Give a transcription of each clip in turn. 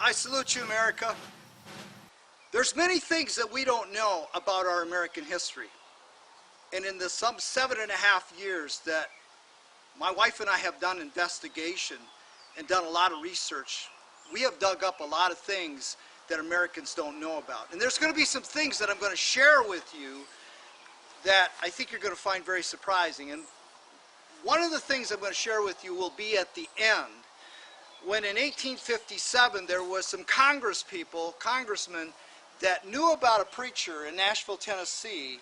I salute you, America. There's many things that we don't know about our American history. And in the some 7.5 years that my wife and I have done investigation and done a lot of research, we have dug up a lot of things that Americans don't know about. And there's going to be some things that I'm going to share with you that I think you're going to find very surprising. And one of the things I'm going to share with you will be at the end, when in 1857 there was some congressmen that knew about a preacher in Nashville, Tennessee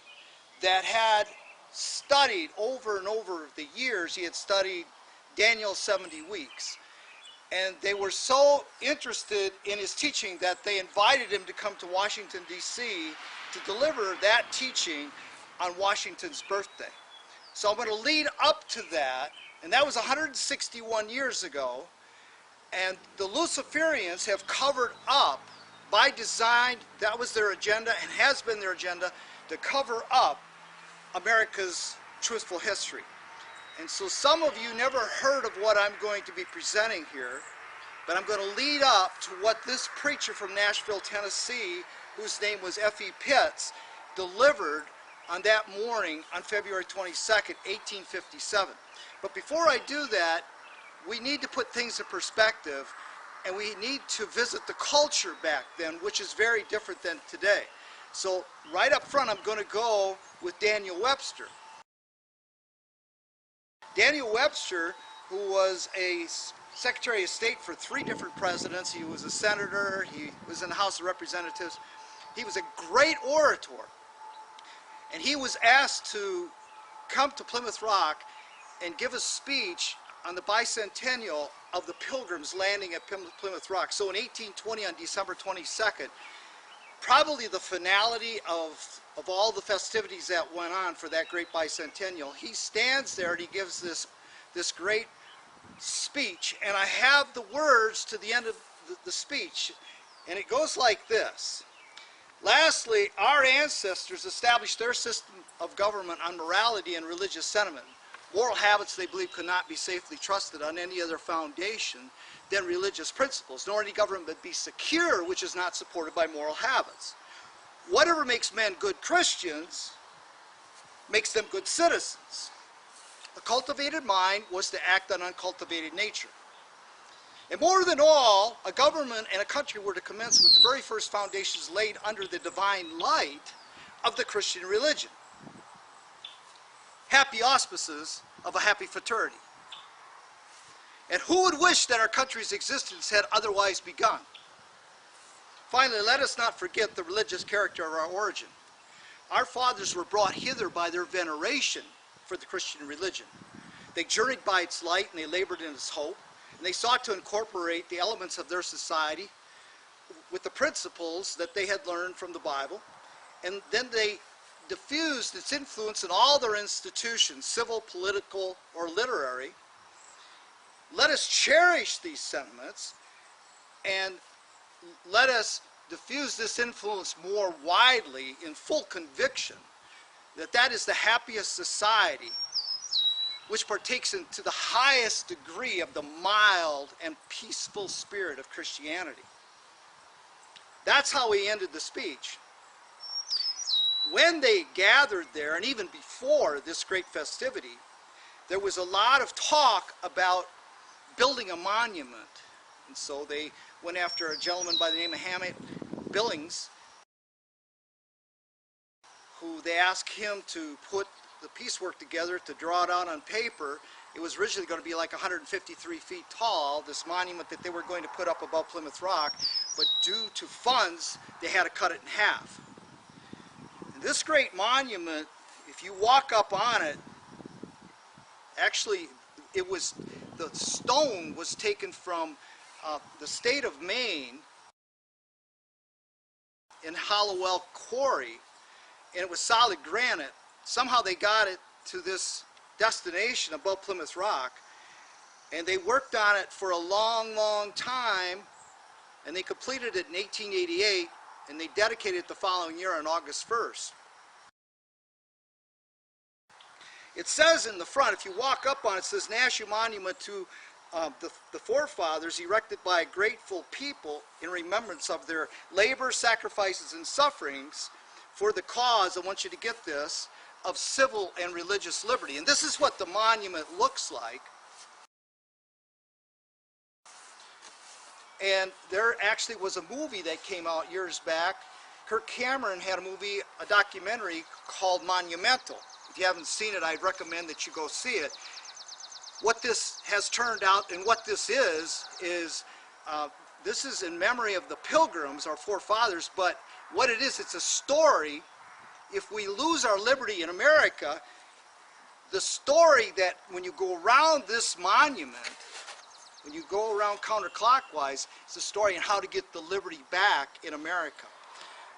that had studied over and over the years. He had studied Daniel's 70 weeks. And they were so interested in his teaching that they invited him to come to Washington, D.C. to deliver that teaching on Washington's birthday. So I'm going to lead up to that, and that was 161 years ago. And the Luciferians have covered up, by design, that was their agenda and has been their agenda, to cover up America's truthful history. And so some of you never heard of what I'm going to be presenting here, but I'm going to lead up to what this preacher from Nashville, Tennessee, whose name was F.E. Pitts, delivered on that morning on February 22nd, 1857. But before I do that, we need to put things in perspective, and we need to visit the culture back then, which is very different than today. So right up front, I'm going to go with Daniel Webster. Daniel Webster, who was a Secretary of State for 3 different presidents, he was a senator, he was in the House of Representatives, he was a great orator. And he was asked to come to Plymouth Rock and give a speech on the bicentennial of the Pilgrims landing at Plymouth Rock. So in 1820, on December 22nd, probably the finality of all the festivities that went on for that great bicentennial, he stands there and he gives this great speech. And I have the words to the end of the speech, and it goes like this. Lastly, our ancestors established their system of government on morality and religious sentiment. Moral habits they believed could not be safely trusted on any other foundation than religious principles, nor any government be secure which is not supported by moral habits. Whatever makes men good Christians makes them good citizens. A cultivated mind was to act on uncultivated nature. And more than all, a government and a country were to commence with the very first foundations laid under the divine light of the Christian religion. Happy auspices of a happy fraternity. And who would wish that our country's existence had otherwise begun? Finally, let us not forget the religious character of our origin. Our fathers were brought hither by their veneration for the Christian religion. They journeyed by its light and they labored in its hope. And they sought to incorporate the elements of their society with the principles that they had learned from the Bible. And then they diffused its influence in all their institutions, civil, political, or literary. Let us cherish these sentiments and let us diffuse this influence more widely in full conviction that that is the happiest society which partakes into the highest degree of the mild and peaceful spirit of Christianity. That's how he ended the speech. When they gathered there, and even before this great festivity, there was a lot of talk about building a monument. And so they went after a gentleman by the name of Hammett Billings, who they asked him to put the piecework together, to draw it out on paper. It was originally going to be like 153 feet tall, this monument that they were going to put up above Plymouth Rock, but due to funds, they had to cut it in half. And this great monument, if you walk up on it, actually, the stone was taken from the state of Maine in Hollowell Quarry, and it was solid granite. Somehow they got it to this destination above Plymouth Rock, and they worked on it for a long, long time, and they completed it in 1888, and they dedicated it the following year on August 1st. It says in the front, if you walk up on it, it says National Monument to the forefathers erected by a grateful people in remembrance of their labor, sacrifices, and sufferings for the cause, I want you to get this, of civil and religious liberty. And this is what the monument looks like. And there actually was a movie that came out years back. Kirk Cameron had a documentary called Monumental. If you haven't seen it, I'd recommend that you go see it. What this has turned out and what this is this is in memory of the Pilgrims, our forefathers, but what it is, it's a story. If we lose our liberty in America, the story that when you go around this monument, when you go around counterclockwise, it's a story on how to get the liberty back in America.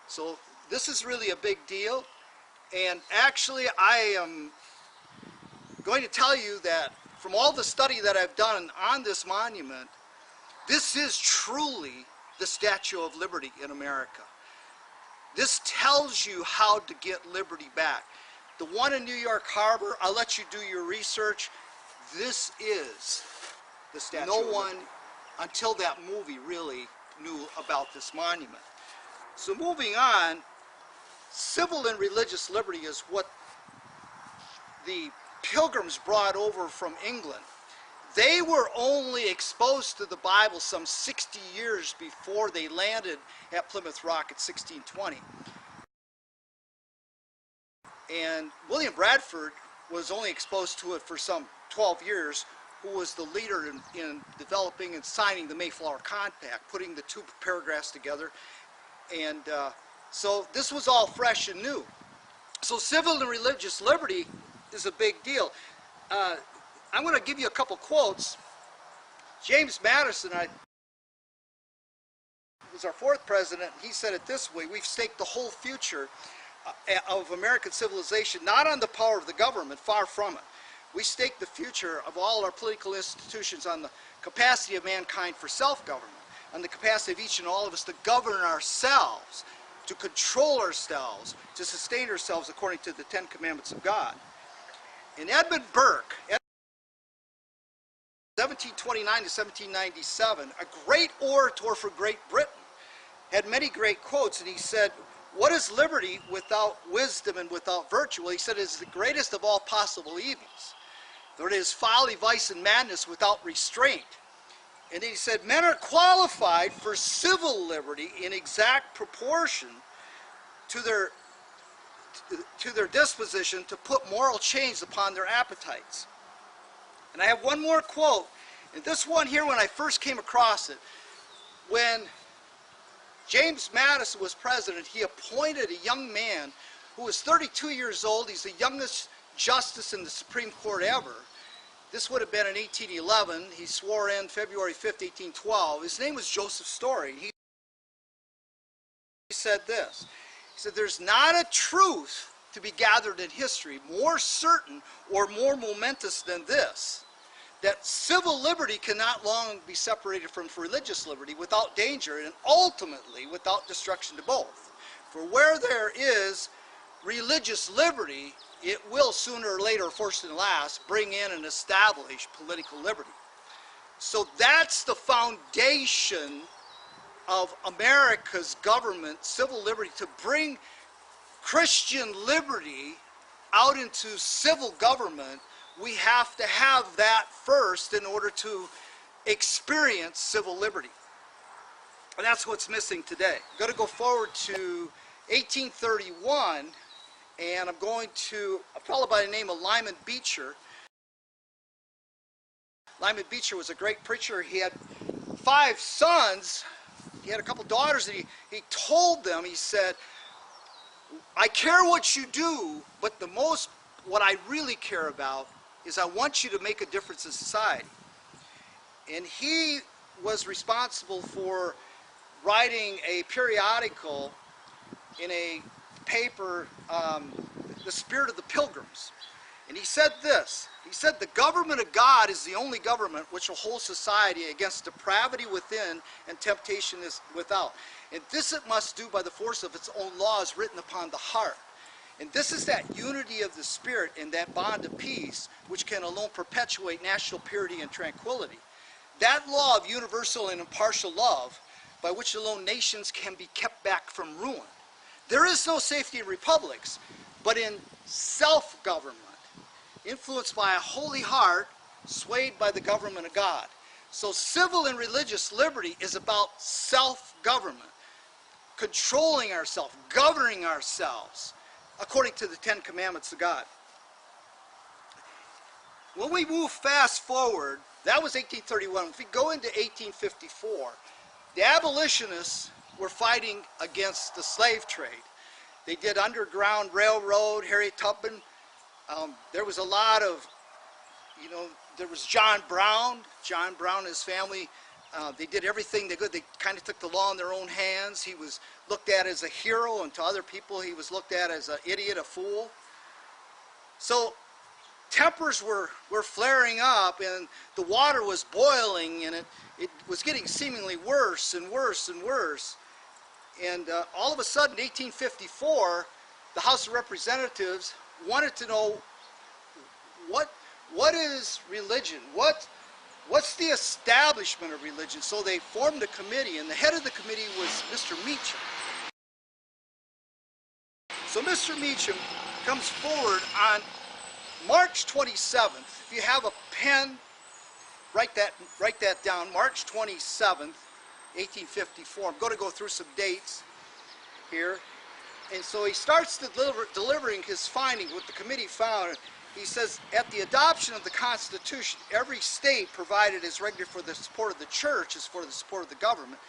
So this is really a big deal, and actually I am going to tell you that from all the study that I've done on this monument, this is truly the Statue of Liberty in America. This tells you how to get liberty back. The one in New York Harbor, I'll let you do your research. This is the Statue of Liberty. No one until that movie really knew about this monument. So moving on, civil and religious liberty is what the Pilgrims brought over from England. They were only exposed to the Bible some 60 years before they landed at Plymouth Rock in 1620. And William Bradford was only exposed to it for some 12 years, who was the leader in developing and signing the Mayflower Compact, putting the two paragraphs together. And so this was all fresh and new. So civil and religious liberty is a big deal. I'm going to give you a couple quotes. James Madison was our fourth president. He said it this way: we've staked the whole future of American civilization not on the power of the government, far from it. We stake the future of all our political institutions on the capacity of mankind for self-government, on the capacity of each and all of us to govern ourselves, to control ourselves, to sustain ourselves according to the Ten Commandments of God. And Edmund Burke, 1729 to 1797, a great orator for Great Britain, had many great quotes, and he said, what is liberty without wisdom and without virtue? Well, he said it is the greatest of all possible evils. There is folly, vice, and madness without restraint. And he said, men are qualified for civil liberty in exact proportion to their disposition to put moral chains upon their appetites. And I have one more quote, and this one here, when I first came across it, when James Madison was president, he appointed a young man who was 32 years old. He's the youngest justice in the Supreme Court ever. This would have been in 1811. He swore in February 5th, 1812. His name was Joseph Story. He said this. He said, there's not a truth to be gathered in history more certain or more momentous than this, that civil liberty cannot long be separated from religious liberty without danger and ultimately without destruction to both. For where there is religious liberty, it will sooner or later, first and last, bring in and establish political liberty. So that's the foundation of America's government, civil liberty, to bring Christian liberty out into civil government. We have to have that first in order to experience civil liberty. And that's what's missing today. I'm going to go forward to 1831, and I'm going to a fellow by the name of Lyman Beecher. Lyman Beecher was a great preacher. He had 5 sons. He had a couple daughters, and he told them, he said, I care what you do, but what I really care about is I want you to make a difference in society. And he was responsible for writing a periodical in a paper, The Spirit of the Pilgrims. And he said this, he said, the government of God is the only government which will hold society against depravity within and temptation without. And this it must do by the force of its own laws written upon the heart. And this is that unity of the Spirit and that bond of peace which can alone perpetuate national purity and tranquility. that law of universal and impartial love by which alone nations can be kept back from ruin. There is no safety in republics, but in self-government, influenced by a holy heart, swayed by the government of God. So civil and religious liberty is about self-government, controlling ourselves, governing ourselves, according to the Ten Commandments of God. When we move fast forward, that was 1831. If we go into 1854, the abolitionists were fighting against the slave trade. They did Underground Railroad, Harriet Tubman. There was a lot of, there was John Brown. John Brown and his family, they did everything they could. They kind of took the law in their own hands. He was looked at as a hero, and to other people he was looked at as an idiot, a fool. So tempers were flaring up, and the water was boiling, and it was getting seemingly worse and worse and worse. And all of a sudden, 1854, the House of Representatives wanted to know what is religion? What's the establishment of religion? So they formed a committee, and the head of the committee was Mr. Meacham. So Mr. Meacham comes forward on March 27th. If you have a pen, write that down. March 27th, 1854. I'm going to go through some dates here. And so he starts delivering his findings, what the committee found. He says, at the adoption of the Constitution, every state provided as regular for the support of the church as for the support of the government.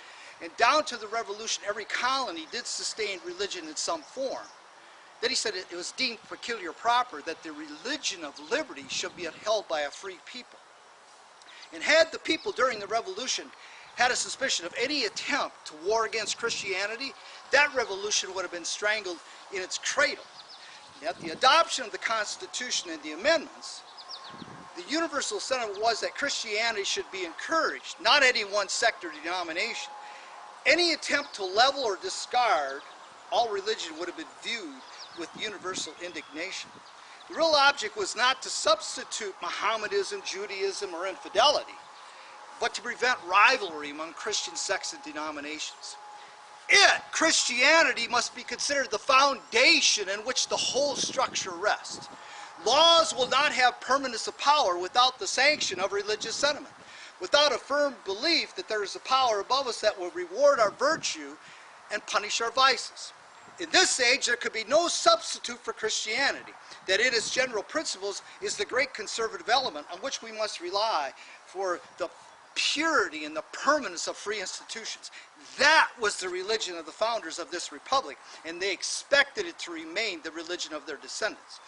And down to the Revolution, every colony did sustain religion in some form. Then he said it was deemed peculiar proper that the religion of liberty should be upheld by a free people. And had the people during the Revolution had a suspicion of any attempt to war against Christianity, that revolution would have been strangled in its cradle. At the adoption of the Constitution and the amendments, the universal sentiment was that Christianity should be encouraged, not any one sect or denomination. Any attempt to level or discard all religion would have been viewed with universal indignation. The real object was not to substitute Mohammedanism, Judaism, or infidelity, but to prevent rivalry among Christian sects and denominations. Christianity, must be considered the foundation in which the whole structure rests. Laws will not have permanence of power without the sanction of religious sentiment, without a firm belief that there is a power above us that will reward our virtue and punish our vices. In this age, there could be no substitute for Christianity, that in its general principles is the great conservative element on which we must rely for the purity and the permanence of free institutions. That was the religion of the founders of this republic, and they expected it to remain the religion of their descendants.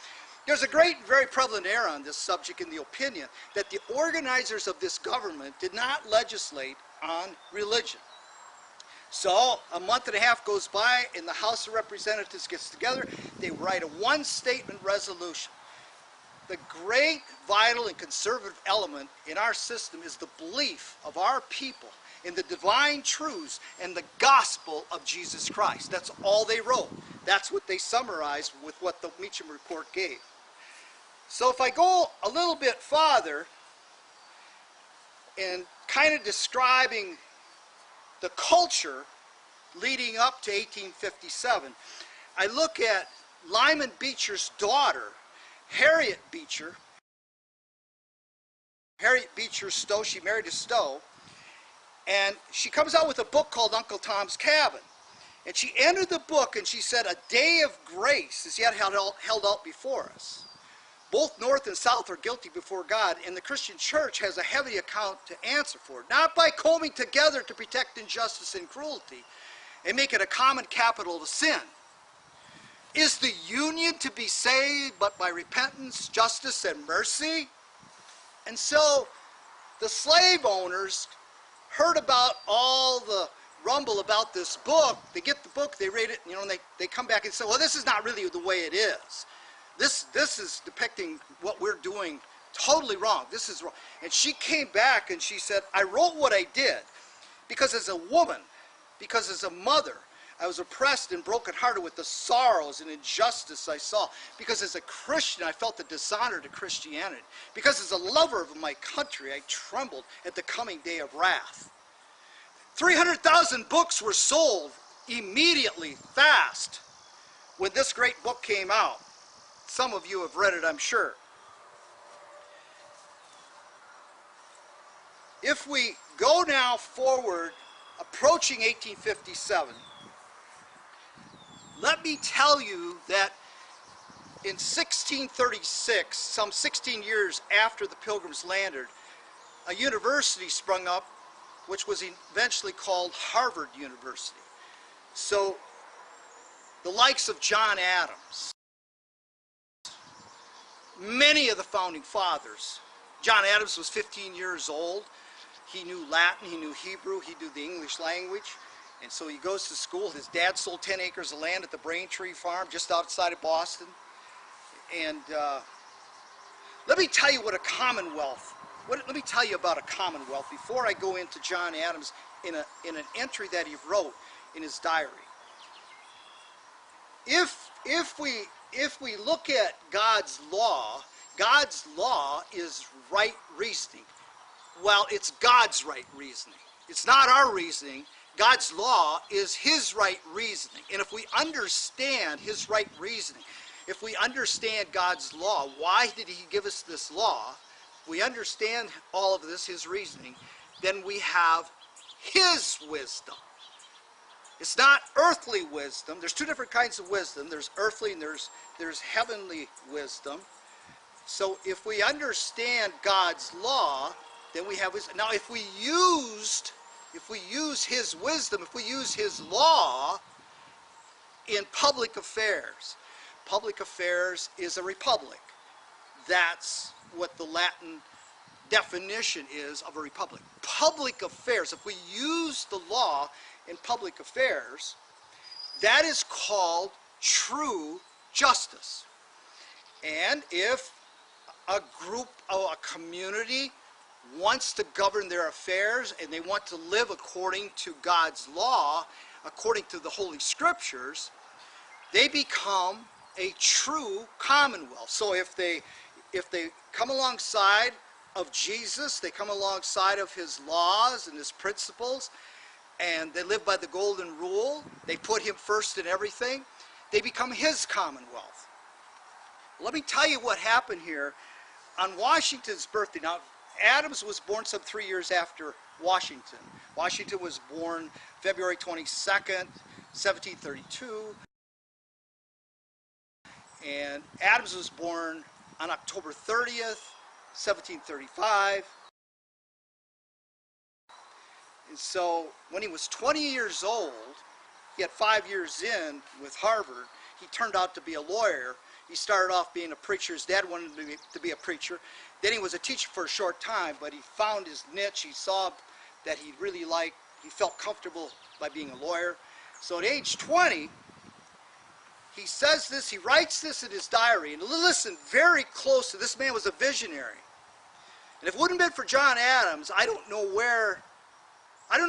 There's a great, very prevalent error on this subject in the opinion that the organizers of this government did not legislate on religion. So a month and a half goes by, and the House of Representatives gets together. They write a one-statement resolution. The great, vital, and conservative element in our system is the belief of our people in the divine truths and the gospel of Jesus Christ. That's all they wrote. That's what they summarized with what the Meacham Report gave. So if I go a little bit farther and kind of describing the culture leading up to 1857, I look at Lyman Beecher's daughter, Harriet Beecher Stowe. She married a Stowe, and she comes out with a book called Uncle Tom's Cabin. And she entered the book and she said, a day of grace is yet held out before us. Both North and South are guilty before God, and the Christian church has a heavy account to answer for, not by combing together to protect injustice and cruelty and make it a common capital to sin. Is the union to be saved but by repentance, justice, and mercy? And so the slave owners heard about all the rumble about this book. They get the book, they read it, and they come back and say, well, this is not really the way it is. This is depicting what we're doing totally wrong. This is wrong. And she came back and she said, I wrote what I did because as a woman, because as a mother, I was oppressed and brokenhearted with the sorrows and injustice I saw. Because as a Christian, I felt the dishonor to Christianity. Because as a lover of my country, I trembled at the coming day of wrath. 300,000 books were sold immediately, fast, when this great book came out. Some of you have read it, I'm sure. If we go now forward, approaching 1857, let me tell you that in 1636, some 16 years after the Pilgrims landed, a university sprung up which was eventually called Harvard University. So the likes of John Adams, many of the founding fathers. John Adams was 15 years old. He knew Latin, he knew Hebrew, he knew the English language. And so he goes to school. His dad sold 10 acres of land at the Braintree farm just outside of Boston. And let me tell you what a commonwealth, let me tell you about a commonwealth before I go into John Adams in an entry that he wrote in his diary. If we look at God's law is right reasoning. Well, it's God's right reasoning. It's not our reasoning. God's law is his right reasoning. And if we understand his right reasoning, if we understand God's law, why did he give us this law? We understand all of this, his reasoning, then we have his wisdom. It's not earthly wisdom. There's two different kinds of wisdom. There's earthly and there's heavenly wisdom. So if we understand God's law, then we have his. Now if we use his wisdom, if we use his law in public affairs is a republic. That's what the Latin definition is of a republic. Public affairs, if we use the law in public affairs, that is called true justice. And if a group or a community wants to govern their affairs and they want to live according to God's law, according to the Holy Scriptures, they become a true commonwealth. So if they come alongside of Jesus, they come alongside of his laws and his principles, and they live by the golden rule, they put him first in everything, they become his commonwealth. Let me tell you what happened here on Washington's birthday. Now, Adams was born some 3 years after Washington. Washington was born February 22nd, 1732. And Adams was born on October 30th, 1735. And so when he was 20 years old, he had 5 years in with Harvard, he turned out to be a lawyer. He started off being a preacher. His dad wanted him to be a preacher. Then he was a teacher for a short time, but he found his niche. He saw that he really liked, he felt comfortable by being a lawyer. So at age 20, he says this, he writes this in his diary, and listen very closely, this man was a visionary. And if it wouldn't have been for John Adams, I don't know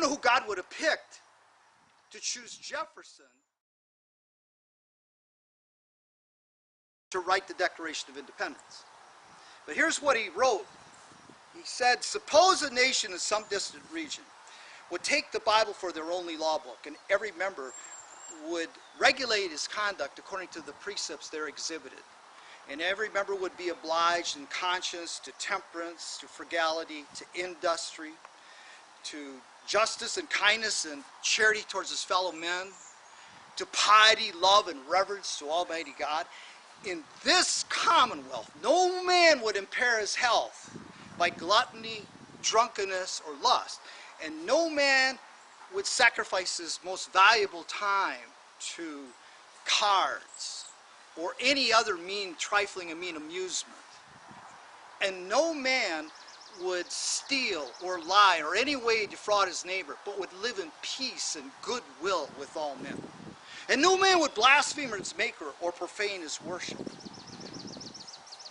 who God would have picked to choose Jefferson to write the Declaration of Independence. But here's what he wrote. He said, suppose a nation in some distant region would take the Bible for their only law book, and every member would regulate his conduct according to the precepts there exhibited. And every member would be obliged in conscience to temperance, to frugality, to industry, to justice and kindness and charity towards his fellow men, to piety, love, and reverence to Almighty God. In this commonwealth, no man would impair his health by gluttony, drunkenness, or lust. And no man would sacrifice his most valuable time to cards or any other mean, trifling and mean amusement. And no man would steal or lie or any way defraud his neighbor, but would live in peace and goodwill with all men. And no man would blaspheme his maker or profane his worship.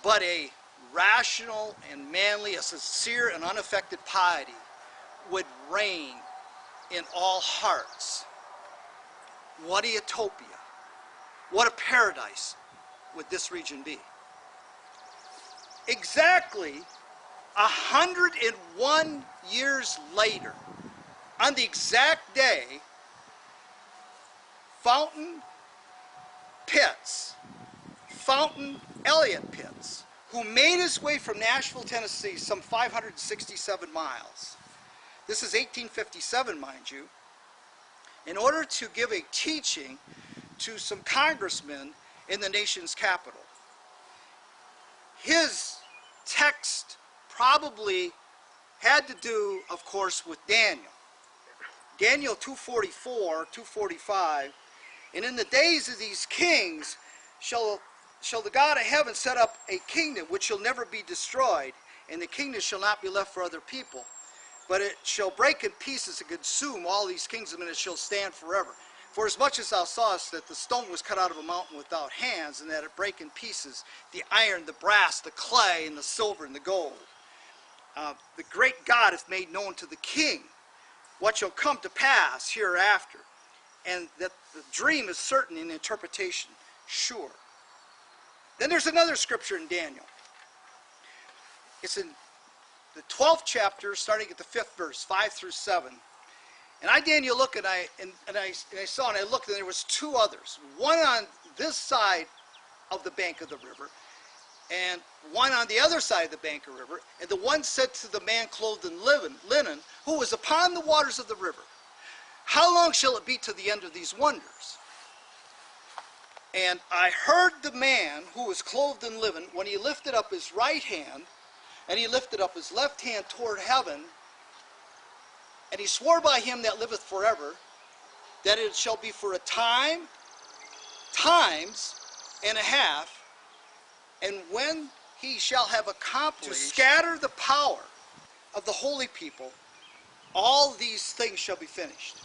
But a rational and manly, a sincere and unaffected piety would reign in all hearts. what a utopia, what a paradise would this region be. Exactly 101 years later, on the exact day, Fountain Elliott Pitts, who made his way from Nashville, Tennessee, some 567 miles. This is 1857, mind you, in order to give a teaching to some congressmen in the nation's capital. His text probably had to do, of course, with Daniel. Daniel 2:44, 2:45, and in the days of these kings shall the God of heaven set up a kingdom which shall never be destroyed, and the kingdom shall not be left for other people, but it shall break in pieces and consume all these kingdoms, and it shall stand forever. For as much as thou sawest that the stone was cut out of a mountain without hands, and that it brake in pieces the iron, the brass, the clay, and the silver, and the gold. The great God hath made known to the king what shall come to pass hereafter, and that the dream is certain in interpretation sure. Then there's another scripture in Daniel. It's in the 12th chapter, starting at the 5th verse, 5 through 7. And I, Daniel, looked, and I saw, and I looked, and there was two others. One on this side of the bank of the river, and one on the other side of the bank of the river. And the one said to the man clothed in linen, who was upon the waters of the river, how long shall it be to the end of these wonders? And I heard the man who was clothed in linen, when he lifted up his right hand, and he lifted up his left hand toward heaven, and he swore by him that liveth forever, that it shall be for a time, times and a half, and when he shall have accomplished to scatter the power of the holy people, all these things shall be finished.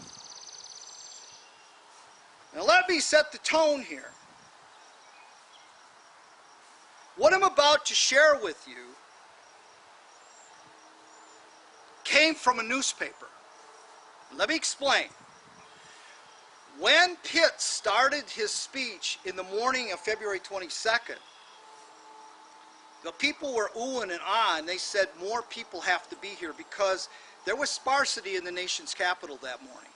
Now let me set the tone here. What I'm about to share with you came from a newspaper. Let me explain. When Pitt started his speech in the morning of February 22nd, the people were oohing and ahhing. They said more people have to be here because there was sparsity in the nation's capital that morning.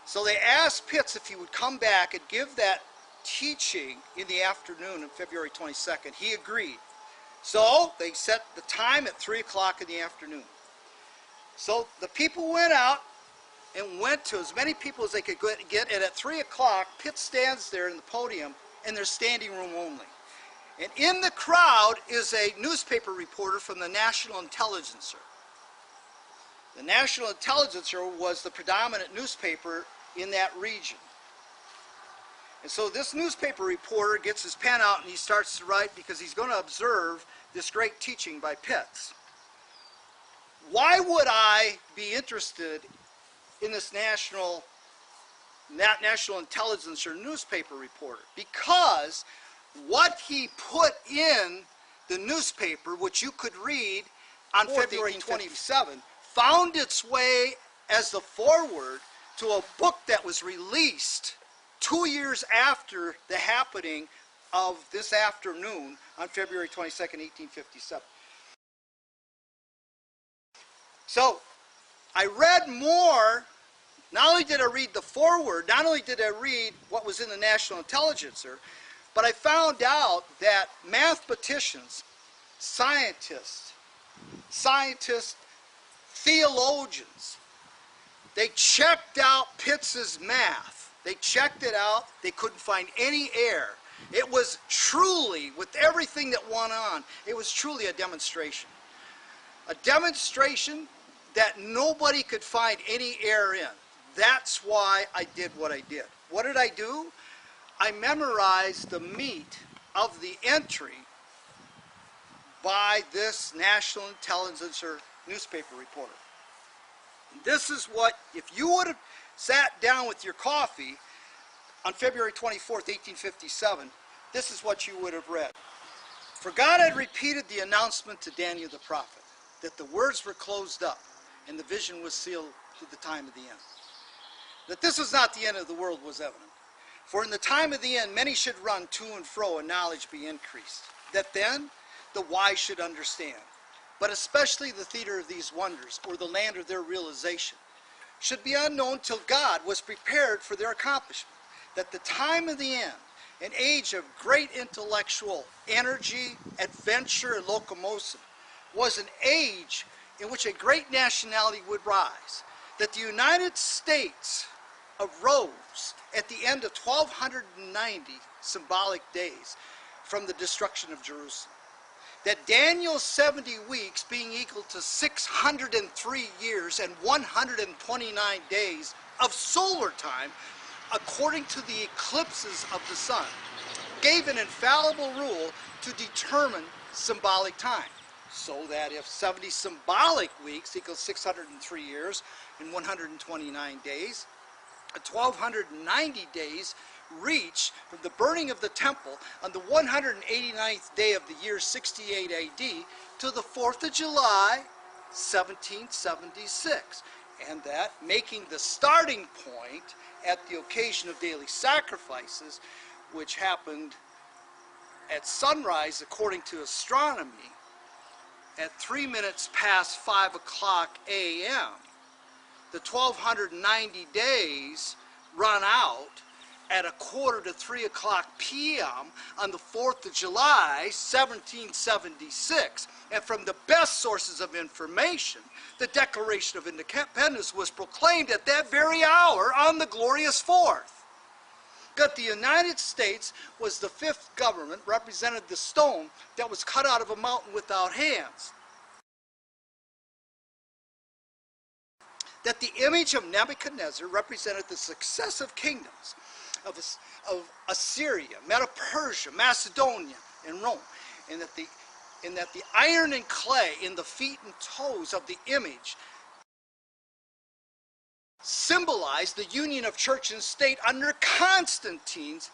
So they asked Pitts if he would come back and give that teaching in the afternoon of February 22nd. He agreed. So they set the time at 3 o'clock in the afternoon. So the people went out and went to as many people as they could get, and at 3 o'clock, Pitt stands there in the podium, and there's standing room only. And in the crowd is a newspaper reporter from the National Intelligencer. The National Intelligencer was the predominant newspaper in that region. And so this newspaper reporter gets his pen out and he starts to write because he's going to observe this great teaching by Pitts. Why would I be interested in this National Intelligencer newspaper reporter? Because what he put in the newspaper, which you could read on February 27th, found its way as the foreword to a book that was released 2 years after the happening of this afternoon on February 22nd, 1857. So I read more. Not only did I read the foreword, not only did I read what was in the National Intelligencer, but I found out that mathematicians, scientists, theologians, they checked out Pitts's math. They checked it out. They couldn't find any error. It was truly, with everything that went on, it was truly a demonstration. A demonstration that nobody could find any error in. That's why I did what I did. What did I do? I memorized the meat of the entry by this National Intelligencer newspaper reporter. And this is what, if you would have sat down with your coffee on February 24th, 1857, this is what you would have read. For God had repeated the announcement to Daniel the prophet, that the words were closed up, and the vision was sealed to the time of the end. That this was not the end of the world was evident. For in the time of the end, many should run to and fro, and knowledge be increased. That then the wise should understand, but especially the theater of these wonders, or the land of their realization, should be unknown till God was prepared for their accomplishment. That the time of the end, an age of great intellectual energy, adventure, and locomotion, was an age in which a great nationality would rise. That the United States arose at the end of 1290 symbolic days from the destruction of Jerusalem. That Daniel's 70 weeks, being equal to 603 years and 129 days of solar time, according to the eclipses of the sun, gave an infallible rule to determine symbolic time. So that if 70 symbolic weeks equals 603 years and 129 days, 1290 days reach from the burning of the temple on the 189th day of the year 68 AD to the 4th of July, 1776. And that, making the starting point at the occasion of daily sacrifices, which happened at sunrise according to astronomy, at 3 minutes past 5 o'clock a.m., the 1290 days run out at 2:45 p.m. on the 4th of July, 1776. And from the best sources of information, the Declaration of Independence was proclaimed at that very hour on the glorious 4th. That the United States was the fifth government, represented the stone that was cut out of a mountain without hands. That the image of Nebuchadnezzar represented the successive kingdoms of Assyria, Medo-Persia, Macedonia, and Rome, and that the iron and clay in the feet and toes of the image symbolized the union of church and state under Constantine's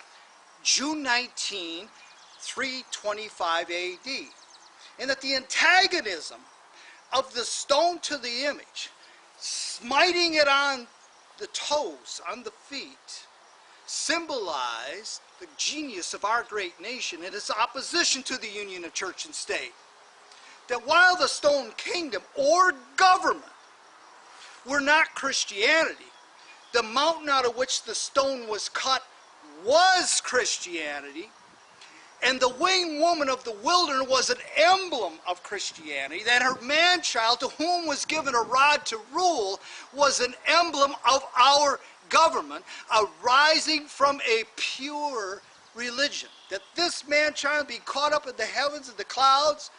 June 19, 325 AD, and that the antagonism of the stone to the image, smiting it on the toes, on the feet, symbolized the genius of our great nation and its opposition to the union of church and state. That while the stone kingdom or government were not Christianity, the mountain out of which the stone was cut was Christianity, and the winged woman of the wilderness was an emblem of Christianity, that her man-child, to whom was given a rod to rule, was an emblem of our government, arising from a pure religion. That this man-child, being caught up in the heavens and the clouds,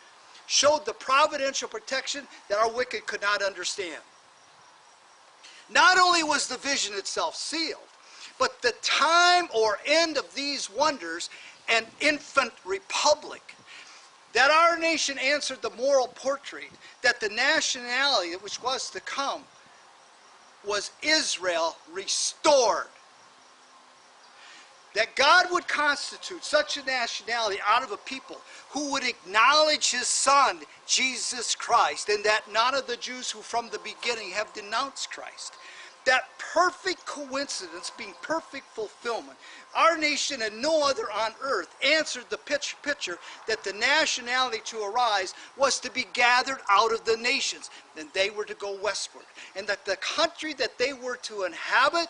showed the providential protection that our wicked could not understand. Not only was the vision itself sealed, but the time or end of these wonders, an infant republic. That our nation answered the moral portrait, that the nationality which was to come was Israel restored. That God would constitute such a nationality out of a people who would acknowledge his Son, Jesus Christ, and that none of the Jews who from the beginning have denounced Christ. That perfect coincidence being perfect fulfillment, our nation and no other on earth answered the picture that the nationality to arise was to be gathered out of the nations, and they were to go westward. And that the country that they were to inhabit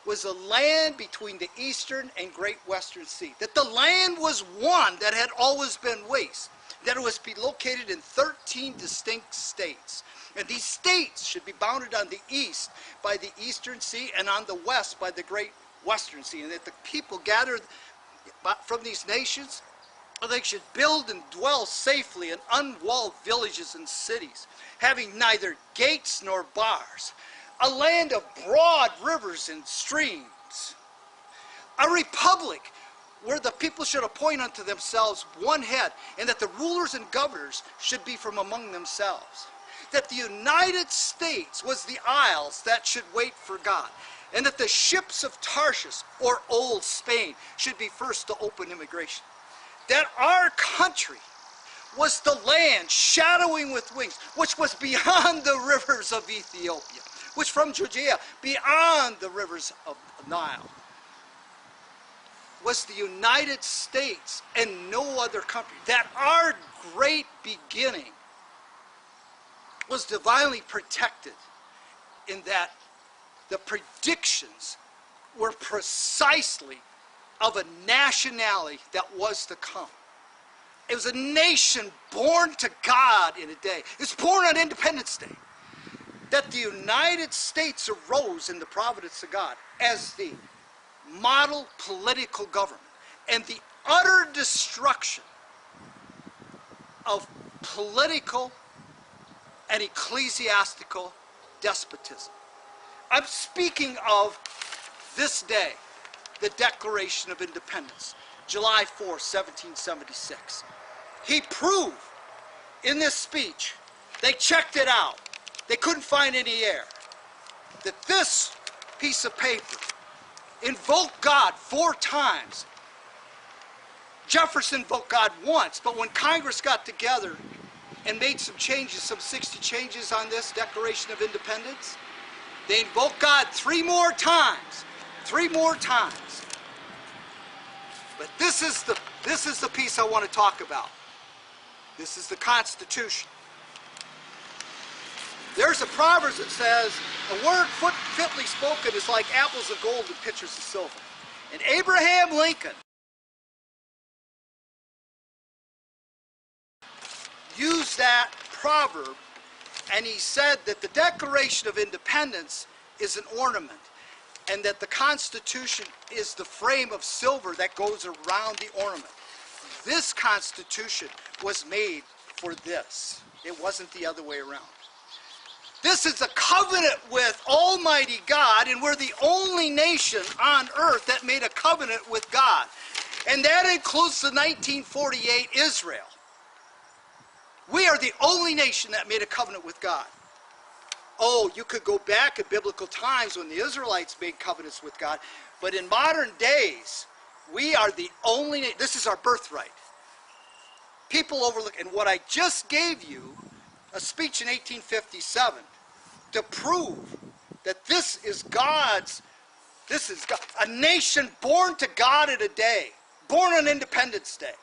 was a land between the eastern and great western sea. That the land was one that had always been waste. That it was to be located in 13 distinct states. And these states should be bounded on the east by the eastern sea and on the west by the great western sea. And that the people gathered from these nations, they should build and dwell safely in unwalled villages and cities, having neither gates nor bars. A land of broad rivers and streams. A republic where the people should appoint unto themselves one head, and that the rulers and governors should be from among themselves. That the United States was the isles that should wait for God, and that the ships of Tarshish, or Old Spain, should be first to open immigration. That our country was the land shadowing with wings, which was beyond the rivers of Ethiopia, which from Judea, beyond the rivers of Nile, was the United States and no other country. That our great beginning was divinely protected, in that the predictions were precisely of a nationality that was to come. It was a nation born to God in a day. It was born on Independence Day. That the United States arose in the providence of God as the model political government, and the utter destruction of political and ecclesiastical despotism. I'm speaking of this day, the Declaration of Independence, July 4, 1776. He proved in this speech, they checked it out, they couldn't find any error, that this piece of paper invoked God 4 times. Jefferson invoked God once, but when Congress got together and made some changes, some 60 changes on this Declaration of Independence, they invoked God 3 more times. 3 more times. But this is the piece I want to talk about. This is the Constitution. There's a proverb that says, a word fitly spoken is like apples of gold and pitchers of silver. And Abraham Lincoln used that proverb, and he said that the Declaration of Independence is an ornament, and that the Constitution is the frame of silver that goes around the ornament. This Constitution was made for this. It wasn't the other way around. This is a covenant with Almighty God, and we're the only nation on earth that made a covenant with God. And that includes the 1948 Israel. We are the only nation that made a covenant with God. Oh, you could go back at biblical times when the Israelites made covenants with God, but in modern days, we are the only nation. This is our birthright. People overlook, and what I just gave you, a speech in 1857, to prove that this is God, a nation born to God in a day, born on Independence Day.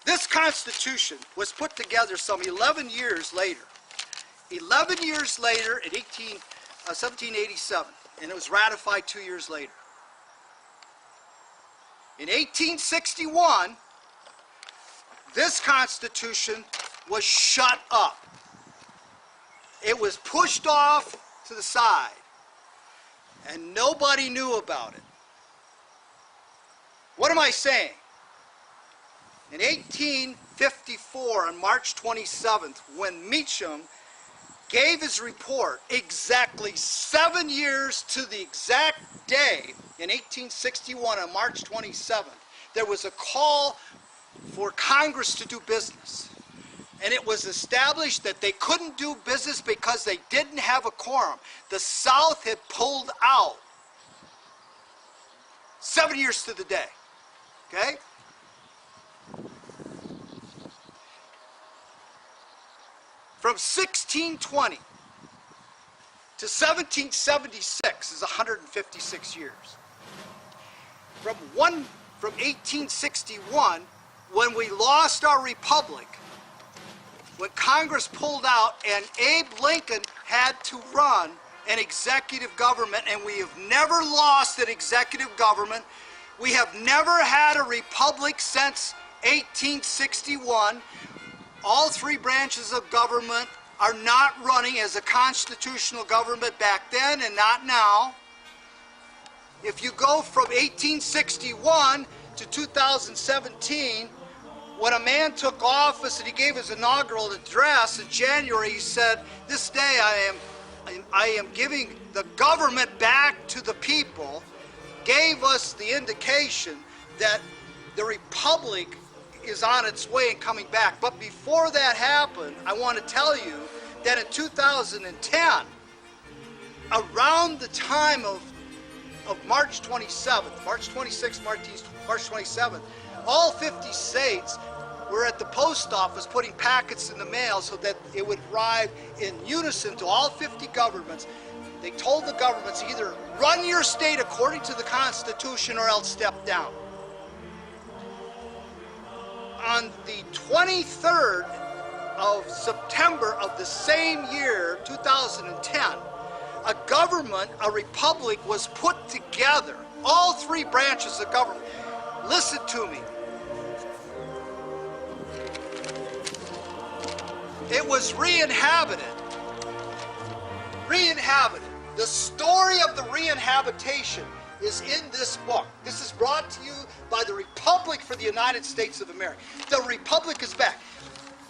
This Constitution was put together some 11 years later. 11 years later in 1787, and it was ratified 2 years later. In 1861, this Constitution was shut up. It was pushed off to the side, and nobody knew about it. What am I saying? In 1854, on March 27th, when Meacham gave his report exactly 7 years to the exact day, in 1861 on March 27th, there was a call for Congress to do business. And it was established that they couldn't do business because they didn't have a quorum. The South had pulled out 7 years to the day. Okay? From 1620 to 1776 is 156 years. From 1861, when we lost our republic, when Congress pulled out and Abe Lincoln had to run an executive government, and we have never lost an executive government. We have never had a republic since 1861. All 3 branches of government are not running as a constitutional government back then and not now. If you go from 1861 to 2017, when a man took office and he gave his inaugural address in January, he said, "This day I am giving the government back to the people," gave us the indication that the republic is on its way and coming back. But before that happened, I want to tell you that in 2010, around the time of March 27th, March 26th, March 27th, all 50 states were at the post office putting packets in the mail so that it would arrive in unison to all 50 governments. They told the governments either run your state according to the Constitution or else step down. On the 23rd of September of the same year, 2010, a government, a republic, was put together. All three branches of government. Listen to me. It was re-inhabited. Re-inhabited. The story of the re-inhabitation is in this book. This is brought to you by the Republic for the United States of America. The Republic is back.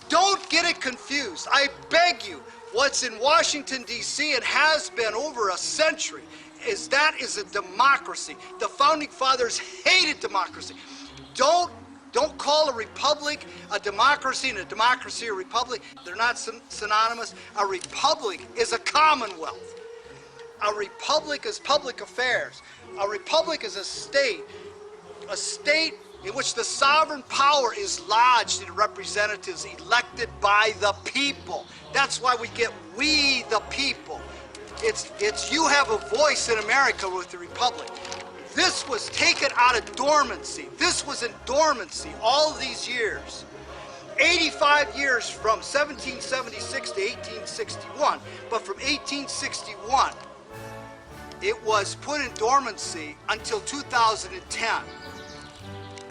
Don't get it confused. I beg you. What's in Washington, D.C. and has been over a century is a democracy. The Founding Fathers hated democracy. Don't call a republic a democracy and a democracy a republic. They're not synonymous. A republic is a commonwealth. A republic is public affairs. A republic is a state in which the sovereign power is lodged in representatives elected by the people. That's why we get we the people. It's you have a voice in America with the republic. This was taken out of dormancy. This was in dormancy all these years. 85 years from 1776 to 1861, but from 1861 it was put in dormancy until 2010.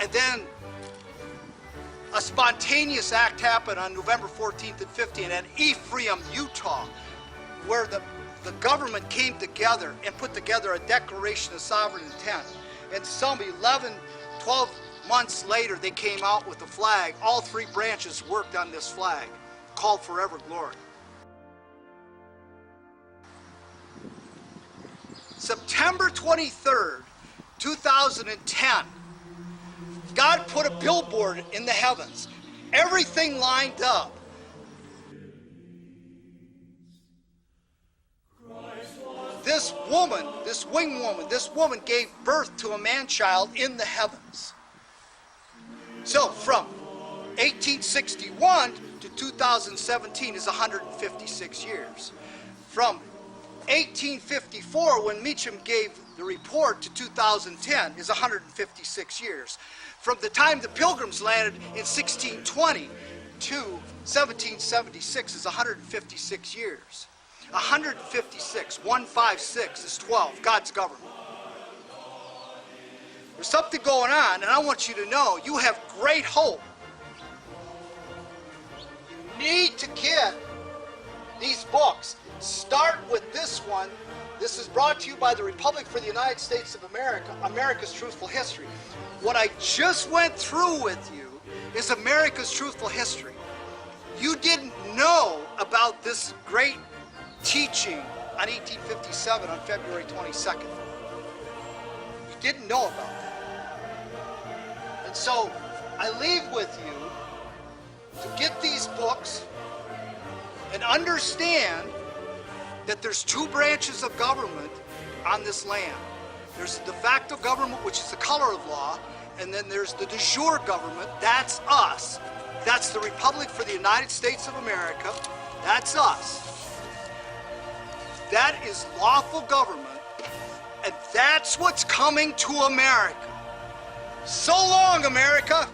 And then a spontaneous act happened on November 14th and 15th at Ephraim, Utah, where the government came together and put together a declaration of sovereign intent. And some 11, 12 months later, they came out with a flag. All three branches worked on this flag, called Forever Glory. September 23rd, 2010, God put a billboard in the heavens. Everything lined up. This woman, this winged woman, this woman gave birth to a man-child in the heavens. So from 1861 to 2017 is 156 years. From 1854, when Meacham gave the report, to 2010 is 156 years. From the time the Pilgrims landed in 1620 to 1776 is 156 years. 156, 156 is 12, God's government. There's something going on, and I want you to know you have great hope. You need to get these books. Start with this one. This is brought to you by the Republic for the United States of America, America's Truthful History. What I just went through with you is America's Truthful History. You didn't know about this great teaching on 1857 on February 22nd. You didn't know about that. And so I leave with you to get these books and understand that there's two branches of government on this land. There's the de facto government, which is the color of law, and then there's the de jure government. That's us. That's the Republic for the United States of America. That's us. That is lawful government, and that's what's coming to America. So long, America.